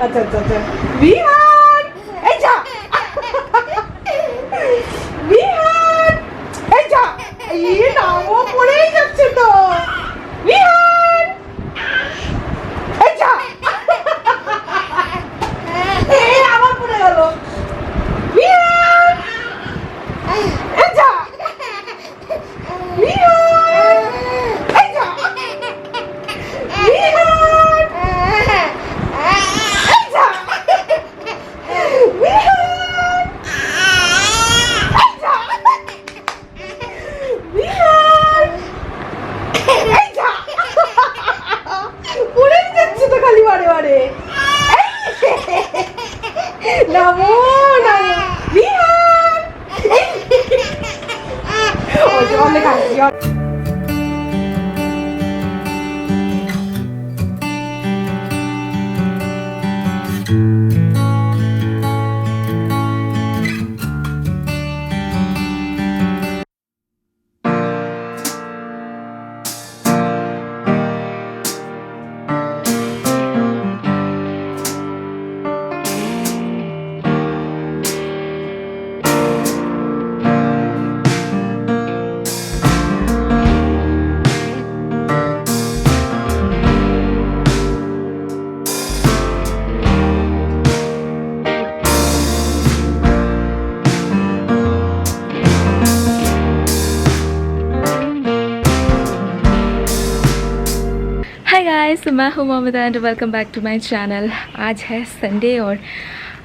আচ্ছা আচ্ছা আচ্ছা বিহান এই যা বিহান এই যা এই নামও পড়েই যাচ্ছে তো বিহান এই যা এই আবার পড়ে গেল বিহান এই যা বিহান এই যা বিহান এই যা বিহান এই যা বিহান এই যা পড়েই যাচ্ছে তো খালি বারে বারে নামো নামো বিহান ওই যে অনেক আসছি हाय गाइस, मैं हूँ Mamta and welcome back to my channel. आज है संडे और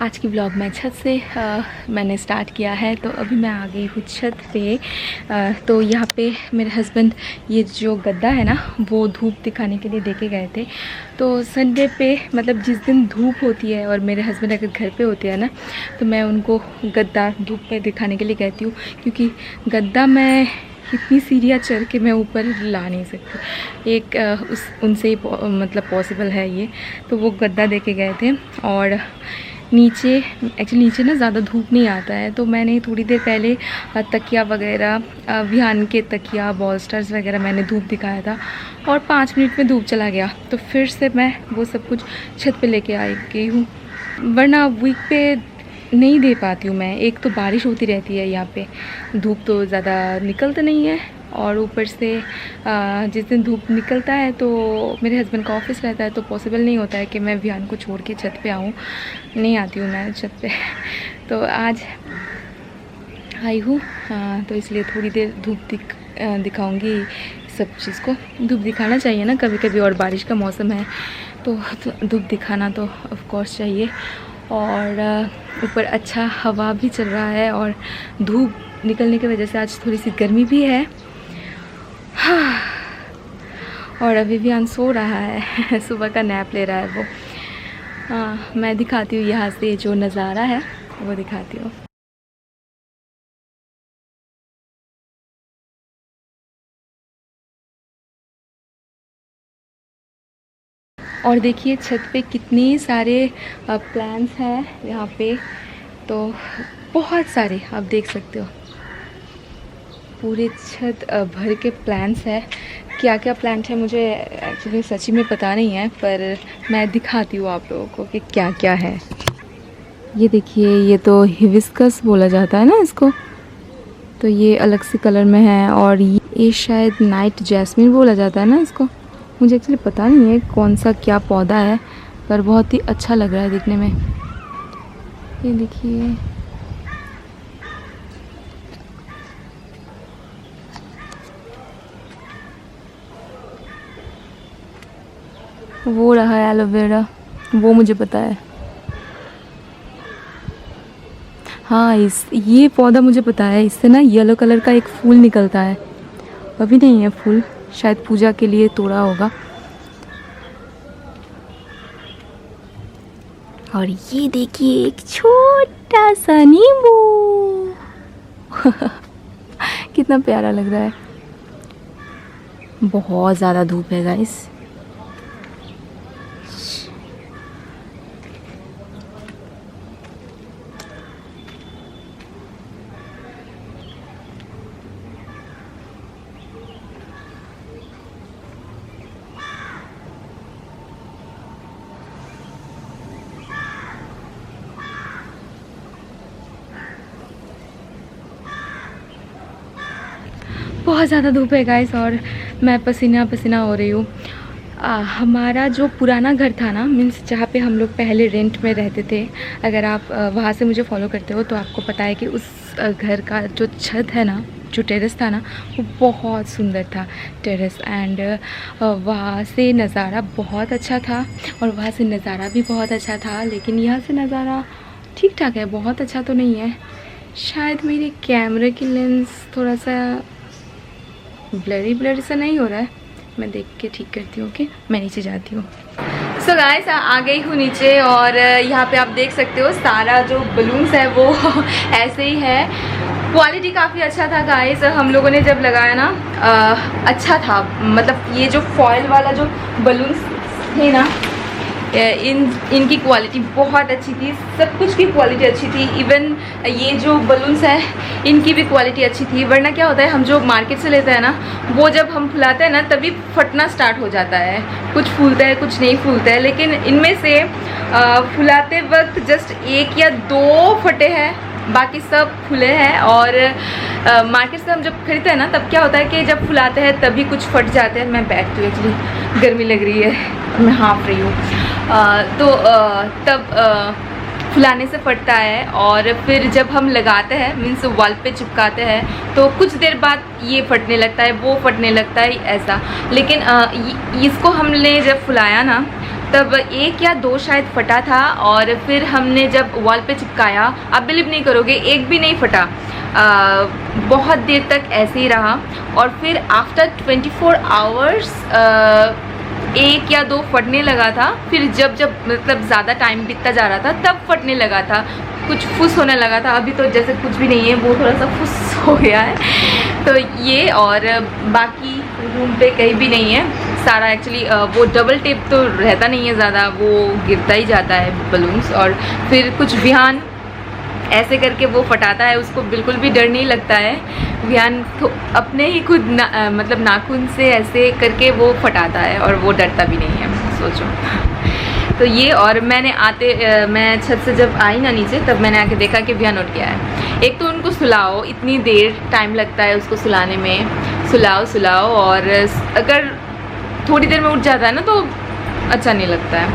आज की ब्लॉग मैं छत से मैंने स्टार्ट किया है। तो अभी मैं आ गई हूँ छत पे। तो यहाँ पे मेरे हस्बैंड ये जो गद्दा है ना वो धूप दिखाने के लिए देके गए थे। तो संडे पे मतलब जिस दिन धूप होती है और मेरे हस्बैंड अगर घर पे होते हैं ना तो मैं उनको गद्दा धूप पे दिखाने के लिए कहती हूँ, क्योंकि गद्दा मैं इतनी सीढ़ियाँ चढ़ के मैं ऊपर ला नहीं सकती। एक उनसे ही मतलब पॉसिबल है ये। तो वो गद्दा देके गए थे और नीचे एक्चुअली नीचे ना ज़्यादा धूप नहीं आता है। तो मैंने थोड़ी देर पहले तकिया वगैरह विहान के तकिया बॉलस्टर्स वगैरह मैंने धूप दिखाया था और 5 मिनट में धूप चला गया। तो फिर से मैं वो सब कुछ छत पे लेके आई गई हूँ, वरना वीक पे नहीं दे पाती हूँ मैं। एक तो बारिश होती रहती है यहाँ पे, धूप तो ज़्यादा निकलता नहीं है और ऊपर से जिस दिन धूप निकलता है तो मेरे हस्बैंड का ऑफिस रहता है तो पॉसिबल नहीं होता है कि मैं विहान को छोड़ के छत पे आऊँ। नहीं आती हूँ मैं छत पे। तो आज आई हूँ तो इसलिए थोड़ी देर धूप दिखाऊँगी सब चीज़ को। धूप दिखाना चाहिए ना कभी कभी, और बारिश का मौसम है तो धूप दिखाना तो ऑफ कोर्स चाहिए। और ऊपर अच्छा हवा भी चल रहा है और धूप निकलने की वजह से आज थोड़ी सी गर्मी भी है। हाँ। और अभी भी सो रहा है सुबह का नैप ले रहा है वो। मैं दिखाती हूँ यहाँ से जो नज़ारा है वो दिखाती हूँ। और देखिए छत पे कितने सारे प्लांट्स हैं यहाँ पे, तो बहुत सारे आप देख सकते हो। पूरे छत भर के प्लांट्स हैं। क्या क्या प्लांट है मुझे एक्चुअली सच्ची में पता नहीं है, पर मैं दिखाती हूँ आप लोगों को कि क्या क्या है। ये देखिए, ये तो हिबिस्कस बोला जाता है ना इसको, तो ये अलग से कलर में है। और ये शायद नाइट जैस्मिन बोला जाता है ना इसको। मुझे एक्चुअली पता नहीं है कौन सा क्या पौधा है, पर बहुत ही अच्छा लग रहा है दिखने में। ये देखिए, वो रहा है एलोवेरा, वो मुझे पता है। हाँ, ये पौधा मुझे पता है, इससे ना येलो कलर का एक फूल निकलता है। अभी नहीं है फूल, शायद पूजा के लिए तोड़ा होगा। और ये देखिए एक छोटा सा नींबू कितना प्यारा लग रहा है। बहुत ज़्यादा धूप है गाइस। बहुत ज़्यादा धूप है गाइस और मैं पसीना पसीना हो रही हूँ। हमारा जो पुराना घर था ना, मीन्स जहाँ पे हम लोग पहले रेंट में रहते थे, अगर आप वहाँ से मुझे फॉलो करते हो तो आपको पता है कि उस घर का जो छत है ना, जो टेरेस था ना, वो बहुत सुंदर था टेरेस। एंड वहाँ से नज़ारा बहुत अच्छा था और वहाँ से नज़ारा भी बहुत अच्छा था। लेकिन यहाँ से नज़ारा ठीक ठाक है, बहुत अच्छा तो नहीं है। शायद मेरे कैमरे की लेंस थोड़ा सा ब्लरी सा नहीं हो रहा है, मैं देख के ठीक करती हूँ। ओके, मैं नीचे जाती हूँ। सो गाइस, आ गई हूँ नीचे और यहाँ पे आप देख सकते हो सारा जो बलून्स है वो ऐसे ही है। क्वालिटी काफ़ी अच्छा था गाइस, हम लोगों ने जब लगाया ना अच्छा था। मतलब ये जो फॉयल वाला जो बलून्स थे ना, इनकी क्वालिटी बहुत अच्छी थी, सब कुछ की क्वालिटी अच्छी थी। इवन ये जो बलून्स है इनकी भी क्वालिटी अच्छी थी। वरना क्या होता है, हम जो मार्केट से लेते हैं ना, वो जब हम फुलाते हैं ना तभी फटना स्टार्ट हो जाता है। कुछ फूलता है, कुछ नहीं फूलता है। लेकिन इनमें से फुलाते वक्त जस्ट 1 या 2 फटे हैं, बाकी सब खुले हैं। और मार्केट से हम जब खरीदते हैं ना, तब क्या होता है कि जब फुलाते हैं तभी कुछ फट जाते हैं। मैं बैठती हूँ, एक्चुअली गर्मी लग रही है, मैं हाँफ रही हूँ। तब फुलाने से फटता है और फिर जब हम लगाते हैं, मीन्स वॉल पे चिपकाते हैं, तो कुछ देर बाद ये फटने लगता है, वो फटने लगता है, ऐसा। लेकिन इसको हमने जब फुलाया ना, तब 1 या 2 शायद फटा था। और फिर हमने जब वॉल पे चिपकाया, आप बिलीव नहीं करोगे, एक भी नहीं फटा। बहुत देर तक ऐसे ही रहा। और फिर आफ्टर 24 आवर्स 1 या 2 फटने लगा था। फिर जब मतलब ज़्यादा टाइम बीतता जा रहा था, तब फटने लगा था, कुछ फुस होने लगा था। अभी तो जैसे कुछ भी नहीं है, वो थोड़ा सा फुस हो गया है। तो ये, और बाकी रूम पे कहीं भी नहीं है सारा। एक्चुअली वो डबल टेप तो रहता नहीं है ज़्यादा, वो गिरता ही जाता है बलून्स। और फिर कुछ विहान ऐसे करके वो फटाता है, उसको बिल्कुल भी डर नहीं लगता है। विहान तो अपने ही खुद मतलब नाखून से ऐसे करके वो फटाता है और वो डरता भी नहीं है, सोचो। तो ये, और मैंने मैं छत से जब आई ना नीचे, तब मैंने आके देखा कि विहान उठ गया है। एक तो उनको सुलाओ, इतनी देर टाइम लगता है उसको सुलाने में, सुलाओ। और अगर थोड़ी देर में उठ जाता है ना तो अच्छा नहीं लगता है।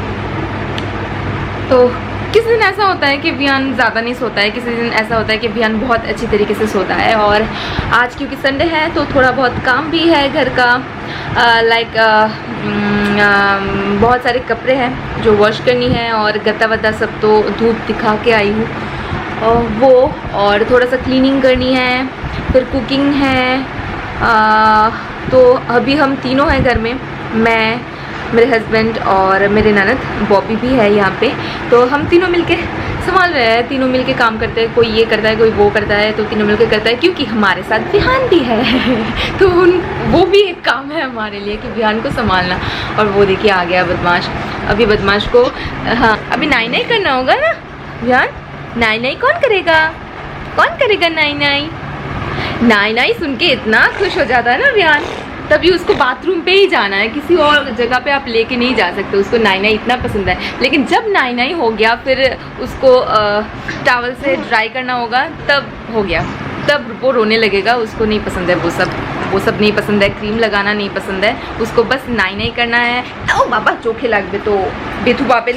तो किसी दिन ऐसा होता है कि विहान ज़्यादा नहीं सोता है, किसी दिन ऐसा होता है कि विहान बहुत अच्छी तरीके से सोता है। और आज क्योंकि संडे है तो थोड़ा बहुत काम भी है घर का, बहुत सारे कपड़े हैं जो वॉश करनी है, और गत्ता वत्ता सब तो धूप दिखा के आई हूँ वो, और थोड़ा सा क्लीनिंग करनी है, फिर कुकिंग है। तो अभी हम तीनों हैं घर में, मैं, मेरे हस्बैंड और मेरे ननद, बॉबी भी है यहाँ पे। तो हम तीनों मिलके संभाल रहे हैं, तीनों मिलके काम करते हैं। कोई ये करता है, कोई वो करता है, तो तीनों मिलके करता है। क्योंकि हमारे साथ विहान भी है तो वो भी एक काम है हमारे लिए कि विहान को संभालना। और वो देखिए आ गया बदमाश। अभी बदमाश को, हाँ, अभी नाई करना होगा ना विहान। नाई कौन करेगा नाई सुन के इतना खुश हो जाता है ना विहान। तभी उसको बाथरूम पे ही जाना है, किसी और जगह पे आप लेके नहीं जा सकते। उसको नाई इतना पसंद है। लेकिन जब नाई हो गया, फिर उसको टॉवल से ड्राई करना होगा, तब हो गया, तब वो रोने लगेगा। उसको नहीं पसंद है वो सब नहीं पसंद है, क्रीम लगाना नहीं पसंद है उसको, बस नाई करना है। ओ बाबा चोखे लग बे तो बेथू बाबे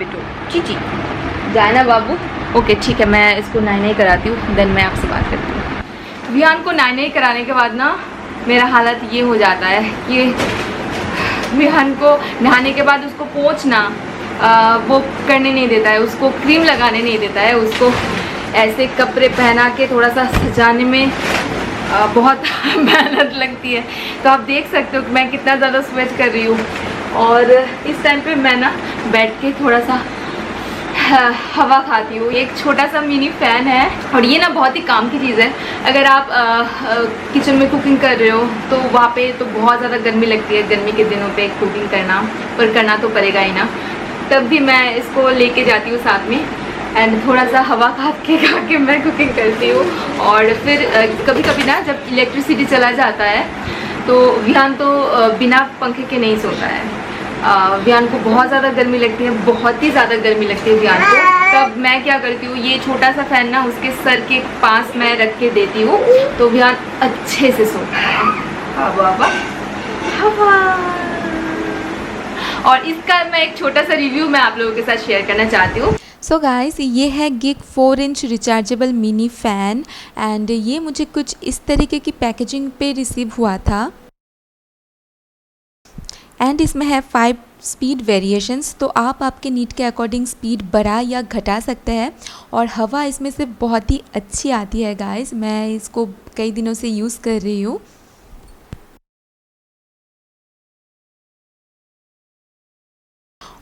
तो चीची जाए ना बाबू। ओके ठीक है, मैं इसको नाई कराती हूँ, देन मैं आपसे बात करती हूँ। विहान को नाई कराने के बाद ना मेरा हालत ये हो जाता है कि विहान को नहाने के बाद उसको पोंछना वो करने नहीं देता है, उसको क्रीम लगाने नहीं देता है, उसको ऐसे कपड़े पहना के थोड़ा सा सजाने में बहुत मेहनत लगती है। तो आप देख सकते हो कि मैं कितना ज़्यादा स्वेट कर रही हूँ। और इस टाइम पे मैं ना बैठ के थोड़ा सा हवा खाती हूँ। एक छोटा सा मिनी फ़ैन है, और ये ना बहुत ही काम की चीज़ है। अगर आप किचन में कुकिंग कर रहे हो तो वहाँ पे तो बहुत ज़्यादा गर्मी लगती है, गर्मी के दिनों पे कुकिंग करना, पर करना तो पड़ेगा ही ना। तब भी मैं इसको लेके जाती हूँ साथ में, एंड थोड़ा सा हवा खा के मैं कुकिंग करती हूँ। और फिर कभी कभी ना जब इलेक्ट्रिसिटी चला जाता है तो विहान तो बिना पंखे के नहीं सोता है। विहान को बहुत ज़्यादा गर्मी लगती है, बहुत ही ज़्यादा गर्मी लगती है विहान को। तब मैं क्या करती हूँ, ये छोटा सा फ़ैन ना उसके सर के पास मैं रख के देती हूँ, तो विहान अच्छे से सोता है। हवा हवा। और इसका मैं एक छोटा सा रिव्यू मैं आप लोगों के साथ शेयर करना चाहती हूँ। सो गाइस, ये है gig 4 inch rechargeable mini fan and ये मुझे कुछ इस तरीके की पैकेजिंग पे रिसीव हुआ था एंड इसमें है 5 स्पीड वेरिएशंस, तो आप आपके नीड के अकॉर्डिंग स्पीड बढ़ा या घटा सकते हैं। और हवा इसमें से बहुत ही अच्छी आती है गाइस, मैं इसको कई दिनों से यूज़ कर रही हूँ।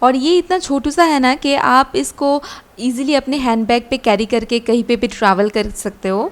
और ये इतना छोटू सा है ना कि आप इसको इजीली अपने हैंडबैग पे कैरी करके कहीं पे भी ट्रैवल कर सकते हो।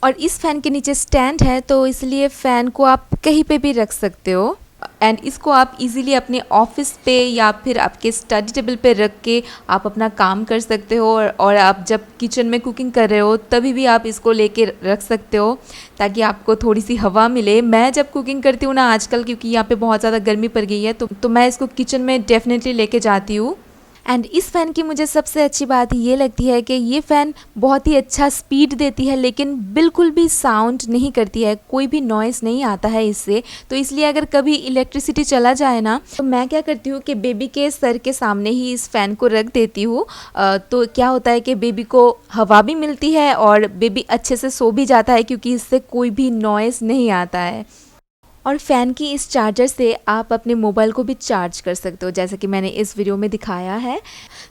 और इस फ़ैन के नीचे स्टैंड है, तो इसलिए फ़ैन को आप कहीं पे भी रख सकते हो एंड इसको आप इजीली अपने ऑफिस पे या फिर आपके स्टडी टेबल पे रख के आप अपना काम कर सकते हो। और आप जब किचन में कुकिंग कर रहे हो तभी भी आप इसको लेके रख सकते हो ताकि आपको थोड़ी सी हवा मिले। मैं जब कुकिंग करती हूँ ना आजकल, क्योंकि यहाँ पे बहुत ज़्यादा गर्मी पड़ गई है, तो मैं इसको किचन में डेफिनेटली लेके जाती हूँ। एंड इस फ़ैन की मुझे सबसे अच्छी बात ये लगती है कि ये फ़ैन बहुत ही अच्छा स्पीड देती है, लेकिन बिल्कुल भी साउंड नहीं करती है, कोई भी नॉइज़ नहीं आता है इससे। तो इसलिए अगर कभी इलेक्ट्रिसिटी चला जाए ना, तो मैं क्या करती हूँ कि बेबी के सर के सामने ही इस फ़ैन को रख देती हूँ। तो क्या होता है कि बेबी को हवा भी मिलती है और बेबी अच्छे से सो भी जाता है, क्योंकि इससे कोई भी नॉइज़ नहीं आता है। और फ़ैन की इस चार्जर से आप अपने मोबाइल को भी चार्ज कर सकते हो, जैसे कि मैंने इस वीडियो में दिखाया है।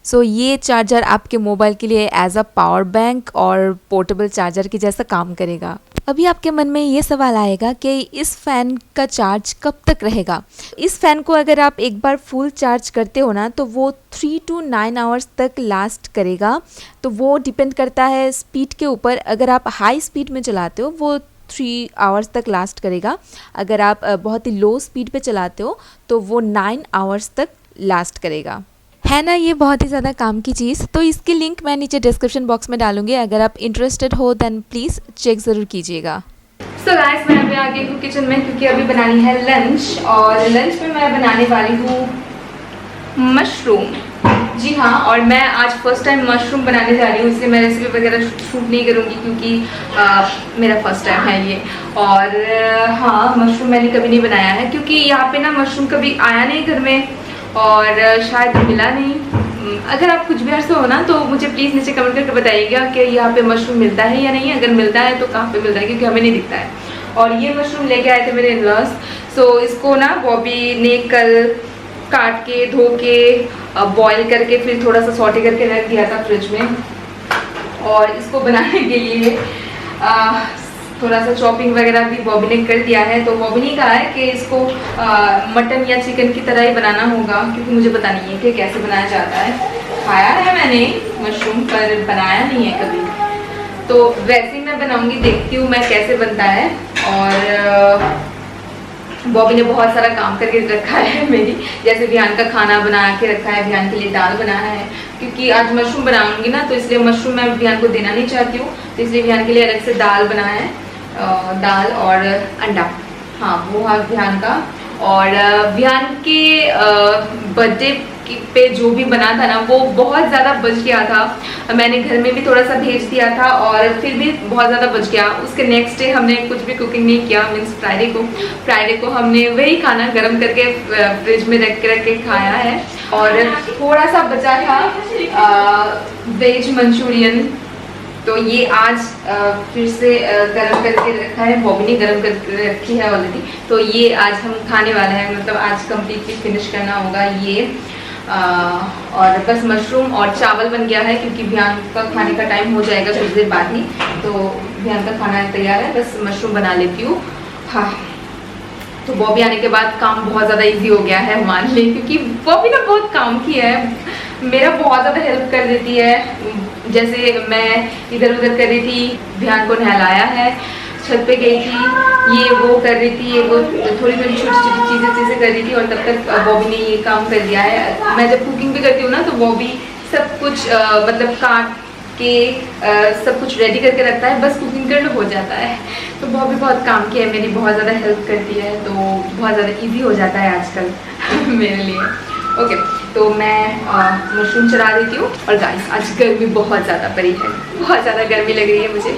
सो ये चार्जर आपके मोबाइल के लिए एज अ पावर बैंक और पोर्टेबल चार्जर की जैसा काम करेगा। अभी आपके मन में ये सवाल आएगा कि इस फ़ैन का चार्ज कब तक रहेगा। इस फ़ैन को अगर आप एक बार फुल चार्ज करते हो ना, तो वो 3 to 9 आवर्स तक लास्ट करेगा। तो वो डिपेंड करता है स्पीड के ऊपर। अगर आप हाई स्पीड में चलाते हो वो 3 आवर्स तक लास्ट करेगा। अगर आप बहुत ही लो स्पीड पे चलाते हो तो वो 9 आवर्स तक लास्ट करेगा। है ना ये बहुत ही ज़्यादा काम की चीज़। तो इसकी लिंक मैं नीचे डिस्क्रिप्शन बॉक्स में डालूंगी, अगर आप इंटरेस्टेड हो देन प्लीज़ चेक ज़रूर कीजिएगा। सो गाइस, मैं अभी आ गई हूँ किचन में, क्योंकि अभी बनानी है लंच। और लंच में मैं बनाने वाली हूँ मशरूम। जी हाँ, और मैं आज फर्स्ट टाइम मशरूम बनाने जा रही हूँ, इसलिए मैं रेसिपी वगैरह शूट नहीं करूँगी, क्योंकि मेरा फर्स्ट टाइम है ये। और हाँ, मशरूम मैंने कभी नहीं बनाया है, क्योंकि यहाँ पे ना मशरूम कभी आया नहीं घर में और शायद मिला नहीं। अगर आप कुछ बिहार से हो ना, तो मुझे प्लीज़ नीचे कमेंट करके बताइएगा कि यहाँ पे मशरूम मिलता है या नहीं। अगर मिलता है तो कहाँ पे मिलता है, क्योंकि हमें नहीं दिखता है। और ये मशरूम लेके आए थे मेरे इन-लॉज। सो इसको ना बॉबी ने कल काट के धो के बॉईल करके फिर थोड़ा सा सॉटे करके रख दिया था फ्रिज में। और इसको बनाने के लिए थोड़ा सा चॉपिंग वगैरह भी बॉबी ने कर दिया है। तो बॉबी ने कहा है कि इसको मटन या चिकन की तरह ही बनाना होगा, क्योंकि मुझे पता नहीं है कि कैसे बनाया जाता है। खाया है मैंने मशरूम, पर बनाया नहीं है कभी। तो वैसे ही मैं बनाऊंगी, देखती हूँ मैं कैसे बनता है। और बॉबी ने बहुत सारा काम करके रखा है मेरी, जैसे विहान का खाना बना के रखा है, विहान के लिए दाल बनाना है, क्योंकि आज मशरूम बनाऊंगी ना, तो इसलिए मशरूम मैं विहान को देना नहीं चाहती हूँ। तो इसलिए विहान के लिए अलग से दाल बना है, दाल और अंडा। हाँ, वो है विहान का। और विहान के बर्थडे पे जो भी बना था ना, वो बहुत ज़्यादा बच गया था। मैंने घर में भी थोड़ा सा भेज दिया था और फिर भी बहुत ज़्यादा बच गया। उसके नेक्स्ट डे हमने कुछ भी कुकिंग नहीं किया, मीन्स फ्राइडे को हमने वही खाना गर्म करके फ्रिज में रख के खाया है। और थोड़ा सा बचा था वेज मंचूरियन, तो ये आज फिर से गर्म करके रखा है, बॉबी ने गर्म करके रखी है ऑलरेडी। तो ये आज हम खाने वाले हैं, मतलब आज कम्प्लीटली फिनिश करना होगा ये। और बस मशरूम और चावल बन गया है, क्योंकि विहान का खाने का टाइम हो जाएगा कुछ देर बाद ही। तो विहान का खाना तैयार है, बस मशरूम बना लेती हूँ। हाँ, तो बॉबी आने के बाद काम बहुत ज़्यादा इजी हो गया है मान ली, क्योंकि बॉबी ने बहुत काम किया है, मेरा बहुत ज़्यादा हेल्प कर देती है। जैसे मैं इधर उधर कर रही थी, विहान को नहलाया है, छत पे गई थी, ये वो कर रही थी, ये वो थोड़ी छोटी छोटी चीज़ें कर रही थी। और तब तक बॉबी ने ये काम कर दिया है। मैं जब कुकिंग भी करती हूँ ना, तो बॉबी सब कुछ मतलब काट के सब कुछ रेडी करके रखता है, बस कुकिंग कर लो हो जाता है। तो बॉबी बहुत काम किया है, मेरी बहुत ज़्यादा हेल्प करती है, तो बहुत ज़्यादा इजी हो जाता है आजकल। मेरे लिए। ओके, तो मैं मशरूम चला देती हूँ। और गाइस आज गर्मी बहुत ज़्यादा पड़ी है, बहुत ज़्यादा गर्मी लग रही है मुझे।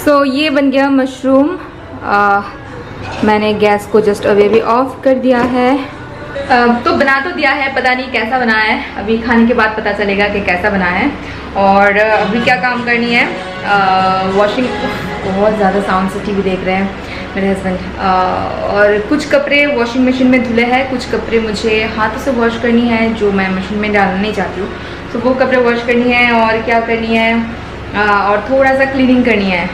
तो ये बन गया मशरूम। मैंने गैस को जस्ट अभी अभी ऑफ कर दिया है। तो बना तो दिया है, पता नहीं कैसा बना है, अभी खाने के बाद पता चलेगा कि कैसा बना है। और अभी क्या काम करनी है, वॉशिंग, बहुत ज़्यादा साउंड से टीवी देख रहे हैं मेरे हस्बैंड। और कुछ कपड़े वॉशिंग मशीन में धुले हैं, कुछ कपड़े मुझे हाथों से वॉश करनी है जो मैं मशीन में डालना नहीं चाहती हूँ, तो वो कपड़े वॉश करनी है। और क्या करनी है, और थोड़ा सा क्लीनिंग करनी है।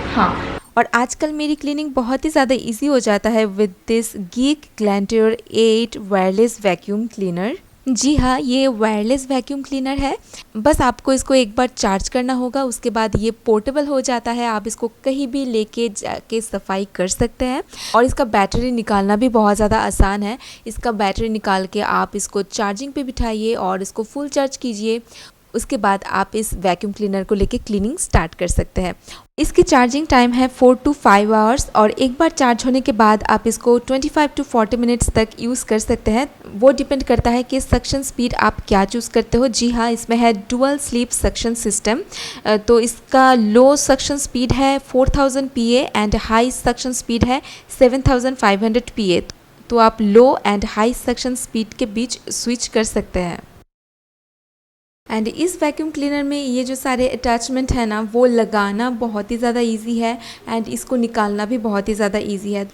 हाँ, और आजकल मेरी क्लीनिंग बहुत ही ज़्यादा इजी हो जाता है with this Geek Glantier 8 wireless vacuum cleaner. जी हाँ, ये वायरलेस वैक्यूम क्लीनर है। बस आपको इसको एक बार चार्ज करना होगा, उसके बाद ये पोर्टेबल हो जाता है। आप इसको कहीं भी लेके जाके सफाई कर सकते हैं। और इसका बैटरी निकालना भी बहुत ज़्यादा आसान है। इसका बैटरी निकाल के आप इसको चार्जिंग पे बिठाइए और इसको फुल चार्ज कीजिए। उसके बाद आप इस वैक्यूम क्लीनर को लेके क्लीनिंग स्टार्ट कर सकते हैं। इसकी चार्जिंग टाइम है 4 to 5 आवर्स और एक बार चार्ज होने के बाद आप इसको 25 to 40 मिनट्स तक यूज़ कर सकते हैं। वो डिपेंड करता है कि सक्शन स्पीड आप क्या चूज़ करते हो। जी हाँ, इसमें है डुअल स्लीप सक्शन सिस्टम। तो इसका लो सक्शन स्पीड है 4000 PA and high suction speed है 7500 PA। तो आप लो एंड हाई सक्शन स्पीड के बीच स्विच कर सकते हैं। एंड इस वैक्यूम क्लीनर में ये जो सारे अटैचमेंट है ना, वो लगाना बहुत ही ज़्यादा इजी है एंड इसको निकालना भी बहुत ही ज़्यादा इजी है।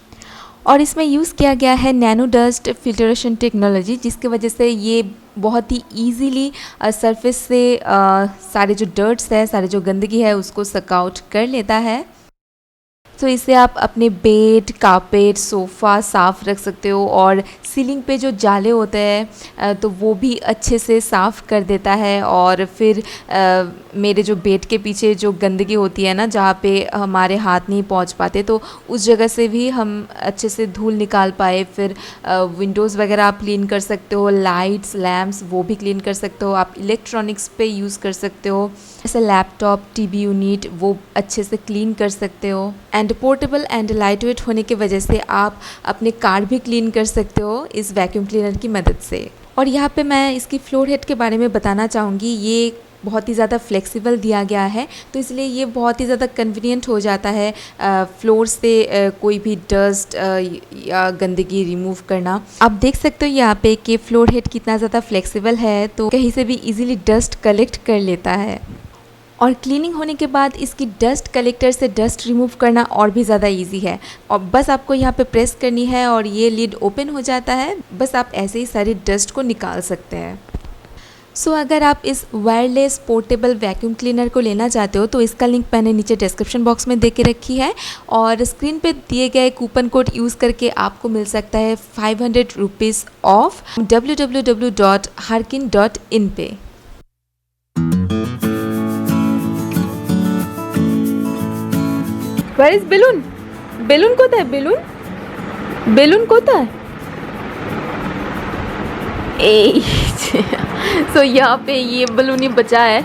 और इसमें यूज़ किया गया है नैनो डस्ट फिल्ट्रेशन टेक्नोलॉजी, जिसकी वजह से ये बहुत ही ईजीली सरफेस से सारे जो डर्ट्स है, सारे जो गंदगी है उसको सक आउट कर लेता है। तो इससे आप अपने बेड, कारपेट, सोफ़ा साफ़ रख सकते हो और सीलिंग पे जो जाले होते हैं तो वो भी अच्छे से साफ़ कर देता है। और फिर मेरे जो बेड के पीछे जो गंदगी होती है ना, जहाँ पे हमारे हाथ नहीं पहुँच पाते, तो उस जगह से भी हम अच्छे से धूल निकाल पाए। फिर विंडोज़ वगैरह आप क्लीन कर सकते हो, लाइट्स, लैम्प्स वो भी क्लीन कर सकते हो। आप इलेक्ट्रॉनिक्स पे यूज़ कर सकते हो, जैसे लैपटॉप, टीवी यूनिट, वो अच्छे से क्लीन कर सकते हो। And portable and light weight होने की वजह से आप अपने कार भी क्लीन कर सकते हो इस वैक्यूम क्लीनर की मदद से। और यहाँ पे मैं इसकी फ्लोर हेड के बारे में बताना चाहूँगी। ये बहुत ही ज़्यादा फ्लेक्सिबल दिया गया है, तो इसलिए ये बहुत ही ज़्यादा कन्वीनियंट हो जाता है फ्लोर से कोई भी डस्ट या गंदगी रिमूव करना। आप देख सकते हो यहाँ पे कि फ्लोर हेड कितना ज़्यादा फ्लेक्सिबल है, तो कहीं से भी इजीली डस्ट कलेक्ट कर लेता है। और क्लीनिंग होने के बाद इसकी डस्ट कलेक्टर से डस्ट रिमूव करना और भी ज़्यादा इजी है। और बस आपको यहाँ पे प्रेस करनी है और ये लिड ओपन हो जाता है। बस आप ऐसे ही सारी डस्ट को निकाल सकते हैं। सो अगर आप इस वायरलेस पोर्टेबल वैक्यूम क्लीनर को लेना चाहते हो तो इसका लिंक मैंने नीचे डिस्क्रिप्शन बॉक्स में दे के रखी है। और स्क्रीन पे दिए गए कूपन कोड यूज़ करके आपको मिल सकता है 500 रुपीज़ ऑफ www.harkin.in पे। Where is balloon? Balloon कोता है? balloon? Balloon कोता है? सो यहाँ पे ये बलून ही बचा है,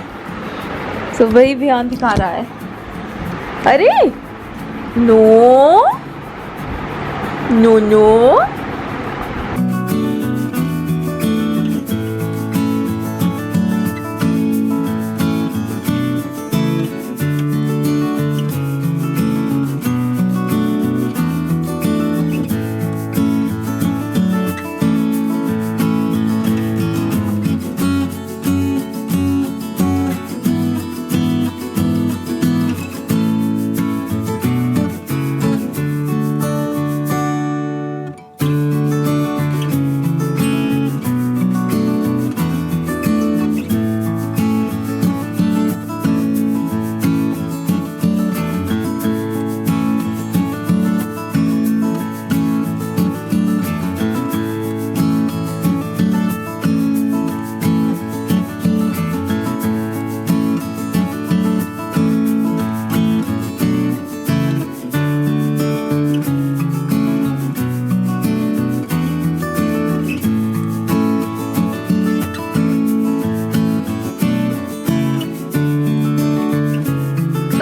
सो वही ध्यान दिखा रहा है। अरे नो नो नो,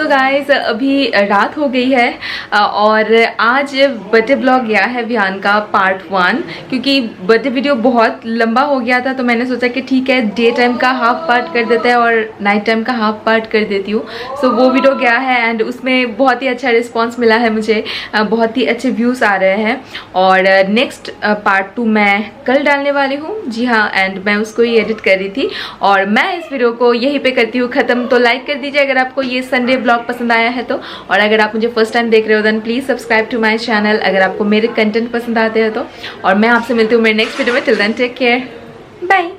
गाइस अभी रात हो गई है और आज बर्थडे ब्लॉग गया है विहान का पार्ट 1, क्योंकि बर्थडे वीडियो बहुत लंबा हो गया था तो मैंने सोचा कि ठीक है डे टाइम का हाफ पार्ट कर देते हैं और नाइट टाइम का हाफ पार्ट कर देती हूँ। सो वो वीडियो गया है एंड उसमें बहुत ही अच्छा रिस्पॉन्स मिला है मुझे, बहुत ही अच्छे व्यूज़ आ रहे हैं। और नेक्स्ट पार्ट 2 मैं कल डालने वाली हूँ, जी हाँ, एंड मैं उसको ही एडिट कर रही थी और मैं इस वीडियो को यहीं पे करती हूँ ख़त्म। तो लाइक कर दीजिए अगर आपको ये संडे ब्लॉग पसंद आया है तो, और अगर आप मुझे फर्स्ट टाइम देख रहे हो then please subscribe to my channel अगर आपको मेरे कंटेंट पसंद आते हैं तो। और मैं आपसे मिलती हूँ मेरे नेक्स्ट वीडियो में। Till then take care, bye.